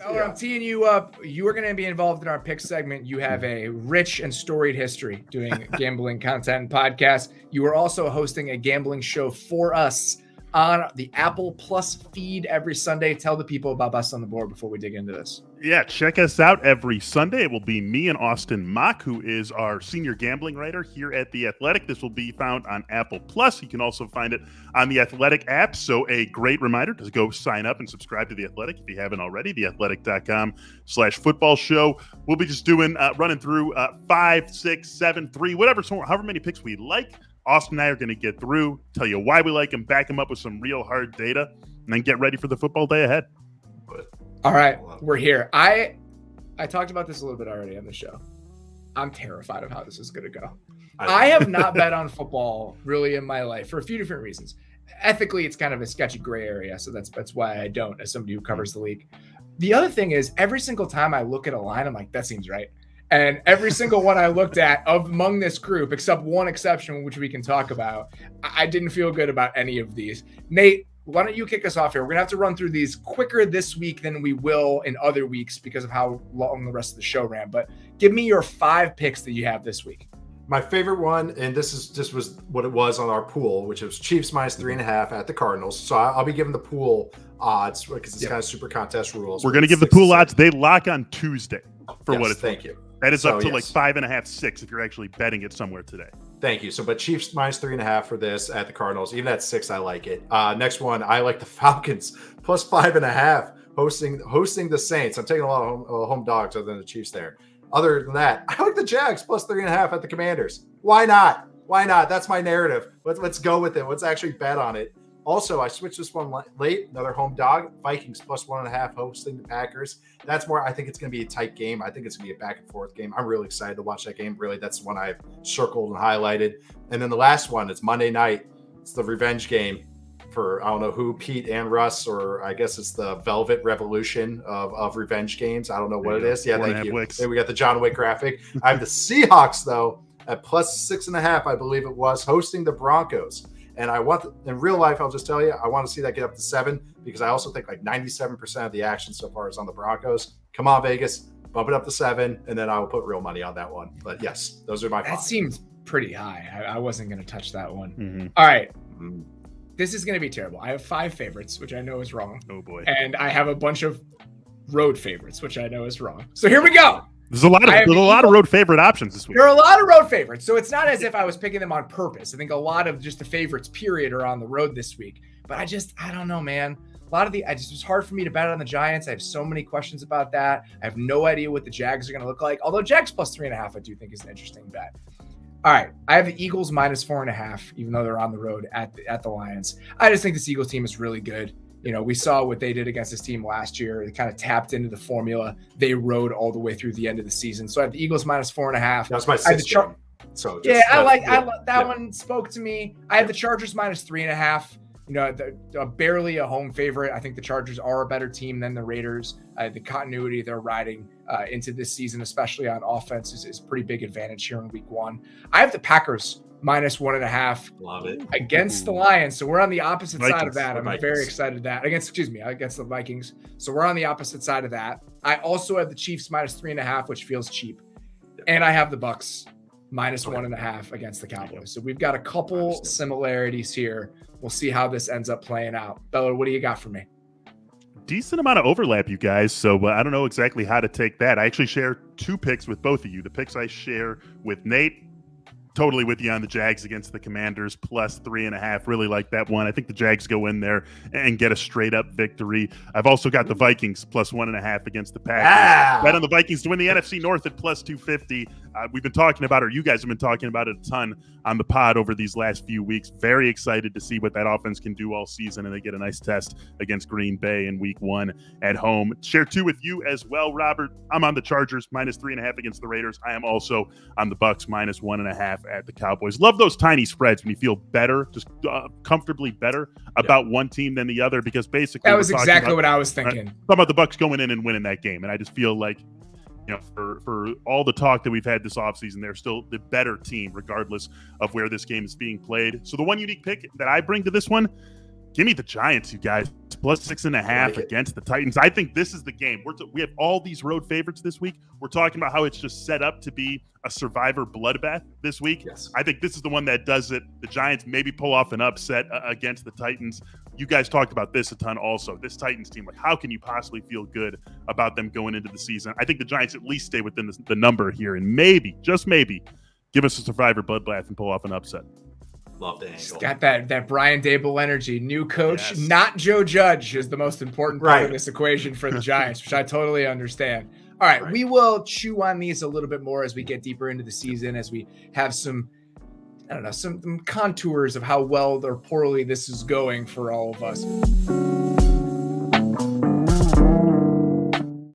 I'm teeing you up. You are going to be involved in our pick segment. You have a rich and storied history doing gambling content and podcasts. You are also hosting a gambling show for us on the Apple Plus feed every Sunday. Tell the people about Best on the Board before we dig into this. Yeah, check us out every Sunday. It will be me and Austin Mock, who is our senior gambling writer here at The Athletic. This will be found on Apple Plus. You can also find it on the Athletic app. So a great reminder to go sign up and subscribe to The Athletic if you haven't already. theathletic.com/football show. We'll be just doing running through 5, 6, 7, 3, however many picks we like. Austin and I are going to get through, tell you why we like them, back them up with some real hard data, and then get ready for the football day ahead. All right, we're here. I talked about this a little bit already on the show. I'm terrified of how this is going to go. I have not bet on football really in my life for a few different reasons. Ethically, it's kind of a sketchy gray area, so that's why I don't, as somebody who covers the league. The other thing is, every single time I look at a line, I'm like, that seems right. And every single one I looked at among this group, except one exception, which we can talk about, I didn't feel good about any of these. Nate, why don't you kick us off here? We're going to have to run through these quicker this week than we will in other weeks because of how long the rest of the show ran. But give me your 5 picks that you have this week. My favorite one, and this was what it was on our pool, which was Chiefs -3.5 at the Cardinals. So I'll be giving the pool odds because it's kind of super contest rules. We're going to give the pool odds. They lock on Tuesday for what it's worth. Thank you. That is up to like 5.5, 6 if you're actually betting it somewhere today. Thank you. So, but Chiefs -3.5 for this at the Cardinals. Even at 6, I like it. Next one, I like the Falcons +5.5 hosting the Saints. I'm taking a lot of home dogs other than the Chiefs there. Other than that, I like the Jags +3.5 at the Commanders. Why not? Why not? That's my narrative. Let's go with it. Let's actually bet on it. Also, I switched this one late. Another home dog. Vikings +1.5 hosting the Packers. That's more. I think it's going to be a tight game. I think it's going to be a back and forth game. I'm really excited to watch that game. Really, that's the one I've circled and highlighted. And then the last one, it's Monday night. It's the revenge game for, I don't know who, Pete and Russ, or I guess it's the Velvet Revolution of revenge games. I don't know what it is. Yeah, thank you. Then we got the John Wick graphic. I have the Seahawks, though, at +6.5, I believe it was, hosting the Broncos. And I want, in real life, I'll just tell you, I want to see that get up to 7 because I also think like 97% of the action so far is on the Broncos. Come on, Vegas, bump it up to 7, and then I will put real money on that one. But yes, those are my 5. That seems pretty high. I wasn't going to touch that one. Mm-hmm. All right. This is going to be terrible. I have 5 favorites, which I know is wrong. Oh, boy. And I have a bunch of road favorites, which I know is wrong. So here we go. There's a lot of road favorite options this week. There are a lot of road favorites. So it's not as if I was picking them on purpose. I think a lot of just the favorites, period, are on the road this week. But I don't know, man. A lot of it's hard for me to bet on the Giants. I have so many questions about that. I have no idea what the Jags are going to look like. Although Jags +3.5, I do think is an interesting bet. All right. I have the Eagles -4.5, even though they're on the road at the Lions. I just think this Eagles team is really good. You know, we saw what they did against this team last year. They kind of tapped into the formula. They rode all the way through the end of the season. So I have the Eagles -4.5. That's my 6th game. So that one spoke to me. I have the Chargers -3.5. You know, barely a home favorite. I think the Chargers are a better team than the Raiders. The continuity they're riding into this season, especially on offense, is a pretty big advantage here in week 1. I have the Packers -1.5. Love it. Against the Lions. So we're on the opposite side of that. I'm very excited that against the Vikings. So we're on the opposite side of that. I also have the Chiefs -3.5, which feels cheap. And I have the Bucks -1.5 against the Cowboys. So we've got a couple similarities here. We'll see how this ends up playing out. Bella, what do you got for me? Decent amount of overlap, you guys. So I don't know exactly how to take that. I actually share 2 picks with both of you. The picks I share with Nate, totally with you on the Jags against the Commanders +3.5. Really like that one. I think the Jags go in there and get a straight up victory. I've also got the Vikings +1.5 against the Packers. Bet on the Vikings to win the NFC North at +250. We've been talking about, or you guys have been talking about it a ton on the pod over these last few weeks. Very excited to see what that offense can do all season, and they get a nice test against Green Bay in week 1 at home. Share 2 with you as well, Robert. I'm on the Chargers -3.5 against the Raiders. I am also on the Bucks -1.5 at the Cowboys. Love those tiny spreads when you feel better, just comfortably better about one team than the other, because basically that was exactly what I was thinking. Talking about the Bucks going in and winning that game, and I just feel like, you know, for all the talk that we've had this offseason, they're still the better team, regardless of where this game is being played. So the one unique pick that I bring to this one, Give me the Giants, you guys. Plus 6.5 against the Titans. I think this is the game. We have all these road favorites this week. We're talking about how it's just set up to be a survivor bloodbath this week. Yes. I think this is the one that does it. The Giants maybe pull off an upset against the Titans. You guys talked about this a ton also. This Titans team, like, how can you possibly feel good about them going into the season? I think the Giants at least stay within the number here and maybe, just maybe, give us a survivor bloodbath and pull off an upset. Love the angle. He's got that Brian Daboll energy. New coach, not Joe Judge, is the most important part of this equation for the Giants, which I totally understand. All right, we will chew on these a little bit more as we get deeper into the season, as we have some, I don't know, some contours of how well or poorly this is going for all of us.